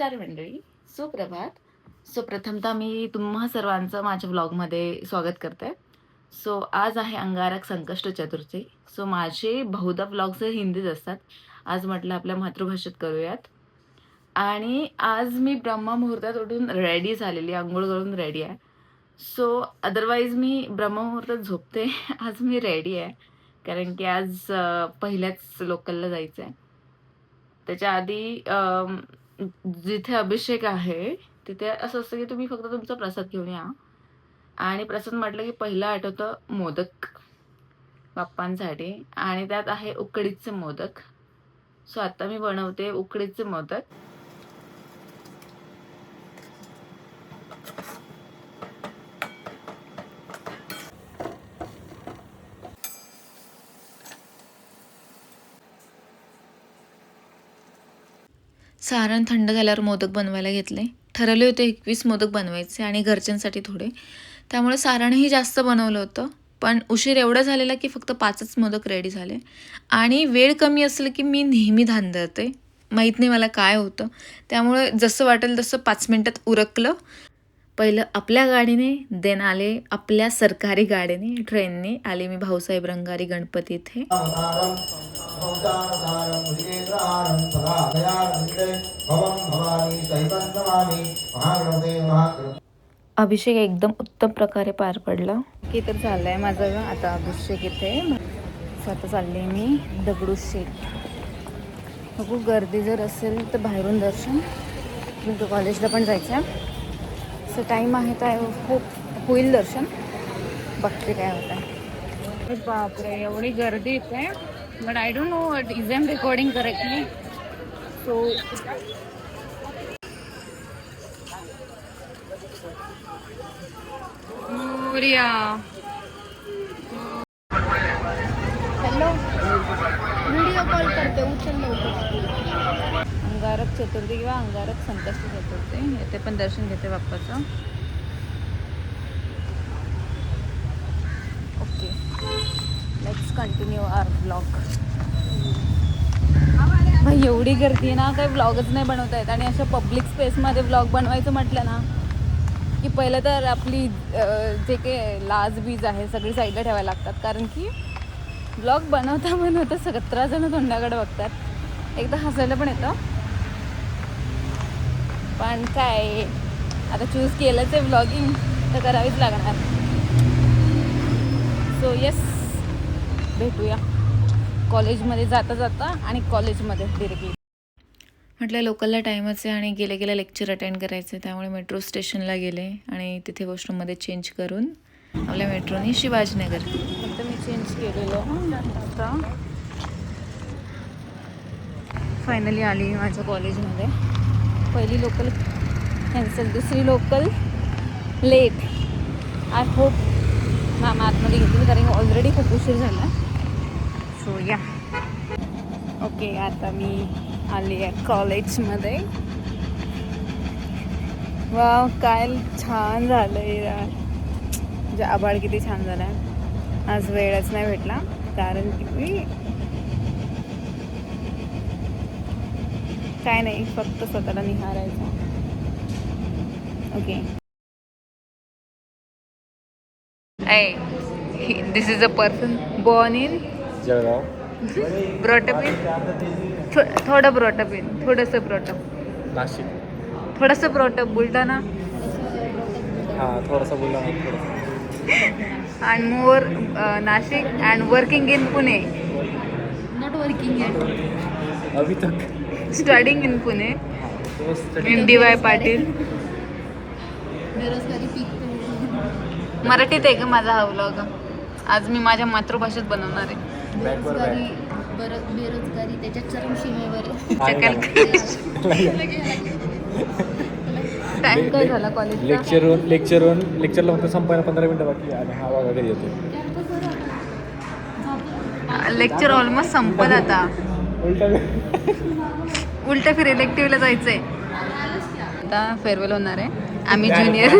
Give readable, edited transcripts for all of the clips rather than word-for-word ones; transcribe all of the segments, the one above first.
नमस्कार मंडळी, सुप्रभात. प्रथमतः मी तुम्हा सर्वांचं माझ्या व्लॉगमध्ये स्वागत करते. आज आहे अंगारक संकष्ट चतुर्थी. माझे बहुधा व्लॉग्स हे हिंदीत असतात. आज म्हटलं आपल्या मातृभाषेत करूयात. आणि आज मी ब्रह्ममुहूर्तात उठून रेडी झालेली, अंघोळ करून रेडी आहे. अदरवाईज मी ब्रह्ममुहूर्तात झोपते. आज मी रेडी आहे कारण की आज पहिल्याच लोकलला जायचं आहे. त्याच्या आधी जिथे अभिषेक आहे तिथे असं असतं की तुम्ही फक्त तुमचा प्रसाद घेऊन या. आणि प्रसाद म्हटलं की पहिलं आठवतं मोदक बाप्पांसाठी, आणि त्यात आहे उकडीचे मोदक. आता मी बनवते उकडीचे मोदक. सारण थंड झाल्यावर मोदक बनवायला घेतले. ठरवले होते 21 मोदक बनवायचे आणि घरच्यांसाठी थोडे, त्यामुळे सारणही जास्त बनवलं होतं. पण उशीर एवढा झालेला की फक्त 5च मोदक रेडी झाले. आणि वेळ कमी असलं की मी नेहमी धांदळते, माहीत नाही मला काय होतं. त्यामुळे जसं वाटेल तसं 5 मिनटात उरकलं. पहिलं आपल्या गाडीने, देन आले आपल्या सरकारी गाडीने, ट्रेनने आले मी भाऊसाहेब रंगारी गणपती इथे. अभिषेक एकदम उत्तम प्रकारे पार पडला की तर झालंय माझं आता अभिषेक इथे. आता चालले मी दगडूशेठ. बघू गर्दी जर असेल तर बाहेरून दर्शन, मी कॉलेजला पण जायचं आहे. टाईम आहे तर होईल दर्शन, बघते काय होत आहे. बापरे एवढी गर्दी इथे. But I don't know is am recording correctly. Hello, video call करते, उचल लवकर. अंगारक चतुर्थी किंवा अंगारक संकष्ट चतुर्थी, येथे पण दर्शन घेते बाप्पाचं. Okay, let's continue our blog. भाई एवढी गर्दी आहे ना, काही ब्लॉगच नाही बनवता येत. आणि अशा पब्लिक स्पेसमध्ये ब्लॉग बनवायचं म्हटलं ना की पहिलं तर आपली जे काही लाज बीज आहे सगळी साईडला ठेवायला लागतात. कारण की ब्लॉग बनवता 17 जण तोंडाकडे बघतात. एकदा हसायला पण येतं, पण काय आता चूज केलंच आहे ब्लॉगिंग तर करावीच लागणार. येस, भेटूया कॉलेजमध्ये जाता आणि कॉलेजमध्ये डिरेक्टली. म्हटलं लोकलला टाईमच आहे आणि गेल्या लेक्चर अटेंड करायचं आहे, त्यामुळे मेट्रो स्टेशनला गेले आणि तिथे वॉशरूममध्ये चेंज करून आपल्या मेट्रोनी शिवाजीनगर. फक्त मी चेंज केलेलं. आता फायनली आली माझ्या कॉलेजमध्ये. पहिली लोकल कॅन्सल, दुसरी local late. I hope ma'am आतमध्ये घेतील कारण ऑलरेडी खूप उशीर झाला. या ओके, आता मी आली आहे कॉलेजमध्ये. वा काय छान झालं यार, म्हणजे आभाळ किती छान झालं आहे. आज वेळच नाही भेटला कारण की काय नाही, फक्त स्वतःला निहारायचं. Okay, this is a person born in Jalgaon. Brought up in थोडं ब्रॉटअप इन थोडंसं ब्रॉटअप, नाशिक. थोडंसं ब्रॉटअप बुलढाणा, हां थोडासा बोलला ना, थोडंसं. And more Nashik and working in Pune. Not working yet, अभी तक स्टडिंग इन पुणे तो इन डी.वाय. पाटील. बेरोजगारी पीक. मराठीत आहे का माझा हा व्लॉग? आज मी माझ्या मातृभाषेत बनवणार आहे. बेरोजगारी बेरोजगारी त्याच्या चरमसीमेवर टाइम काय झाला कॉलेजचा? लेक्चरला फक्त संपायला 15 मिनिटं बाकी आणि हा वागा घरी येतो. लेक्चर ऑलमोस्ट संपत आता. उलट फिर इलेक्टिव्हला जायचंय. आता फेअरवेल होणार आहे आम्ही ज्युनियर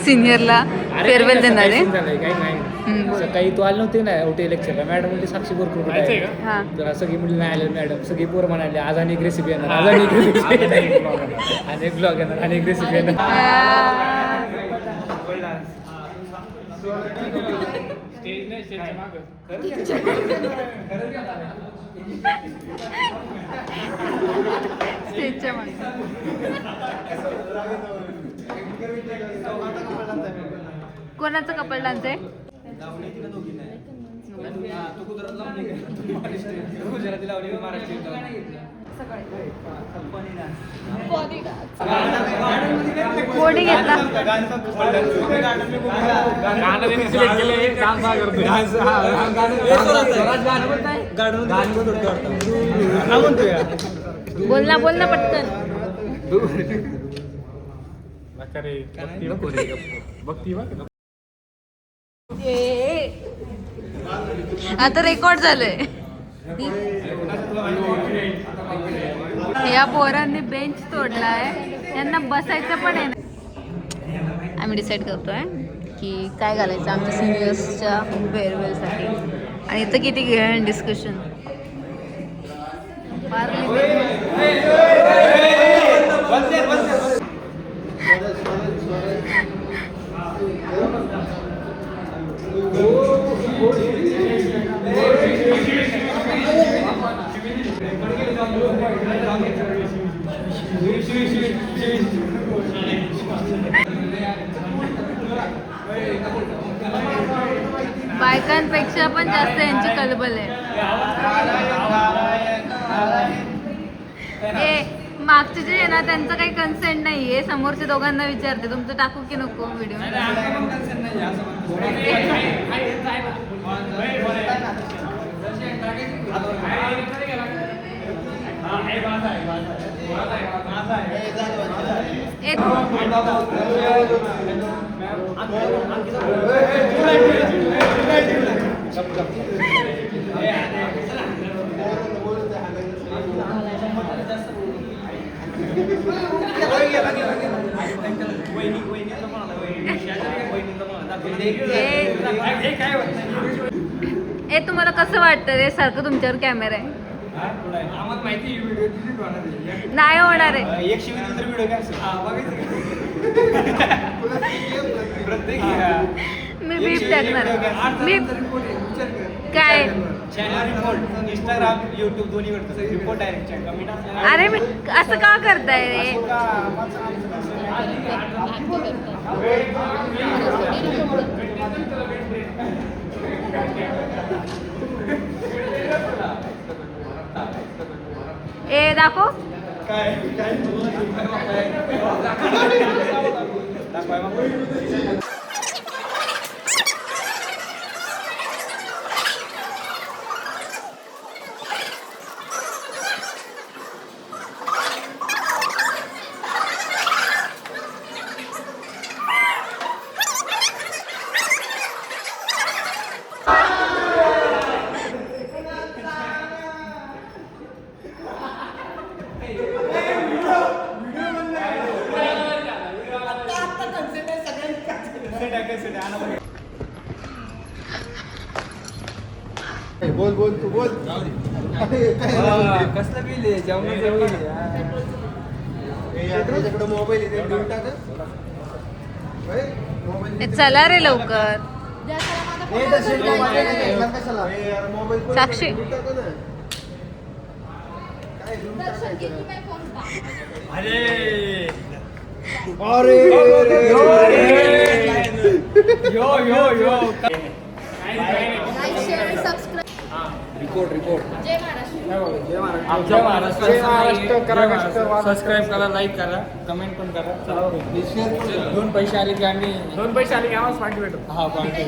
सिनियरला फेअरवेल देणार आहे. काही नाही बोल. सकाळी तू आले नव्हते ना ओटी लेक्चरला मॅडम म्हणजे साक्षी बोरकर कुठे आहे हां तर सगळी मुली नाही आले मॅडम सगळी पोरं म्हणाले आज आणि एक रेसिपी येणार आज आणि एक रेसिपी आणि एक ब्लॉग येणार आणि एक रेसिपी येणार स्टेजच्या मागे. कोणाचं कपल डान्स आहे? कोणी घेतला? बोल ना पटकन. आता रेकॉर्ड झालंय. या पोरांनी बेंच तोडलाय त्यांना बसायचं पण आहे ना. आम्ही डिसाईड करतोय की काय घालायचं आमच्या सिनियर्सच्या फेअरवेलसाठी आणि इथं किती डिस्कशन. बायकांपेक्षा पण जास्त यांची कलबल आहे. मागचे जे आहे ना त्यांचं काही कन्सेंट नाहीये. समोरच्या दोघांना विचारते तुमचं टाकू की नको व्हिडिओ. तुम्हाला कसं वाटतं रे सारखं तुमच्यावर कॅमेरा आहे? नाही होणार आहे. मी बीप टाकणार. मी काय इंस्टाग्राम युट्यूब दोन्ही रिपोर्ट डायरेक्ट. अरे मी असं का करताय रे? ए दाखव. बोल बोल तू बोल. कसलं बिल आहे जेवणाचं त्याच्याकडे मोबाईल आहे देऊन टाक. चला रे लवकर. मोबाईल साक्षी सबस्क्राईब करा लाईक करा कमेंट पण करा. दोन पैसे आले की आम्हाला पार्टी भेटू. हा पार्टी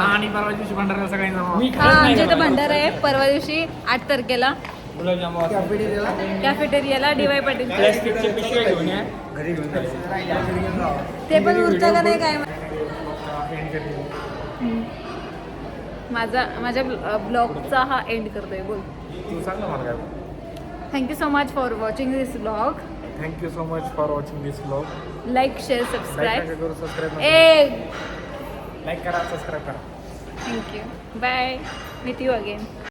आणि परवा दिवशी भंडारा सगळ्यांना आमच्या इथं भंडारा आहे परवा दिवशी 8 तारखेला गुलाबजामुन कॅफेटेरियाला DY पाटील. प्लॅस्टिकचे पिशव्या घेऊन या घरी घेऊन ते पण उरतं का नाही काय माझ्या ब्लॉगचा हा एंड करतोय. बोल. तू सांग ना मला काय. Thank you so much for watching this blog. Thank you so much for watching this blog. Like share like subscribe करू, सबस्क्राईब ए लाईक करा, सबस्क्राईब करा. Thank you bye with you again.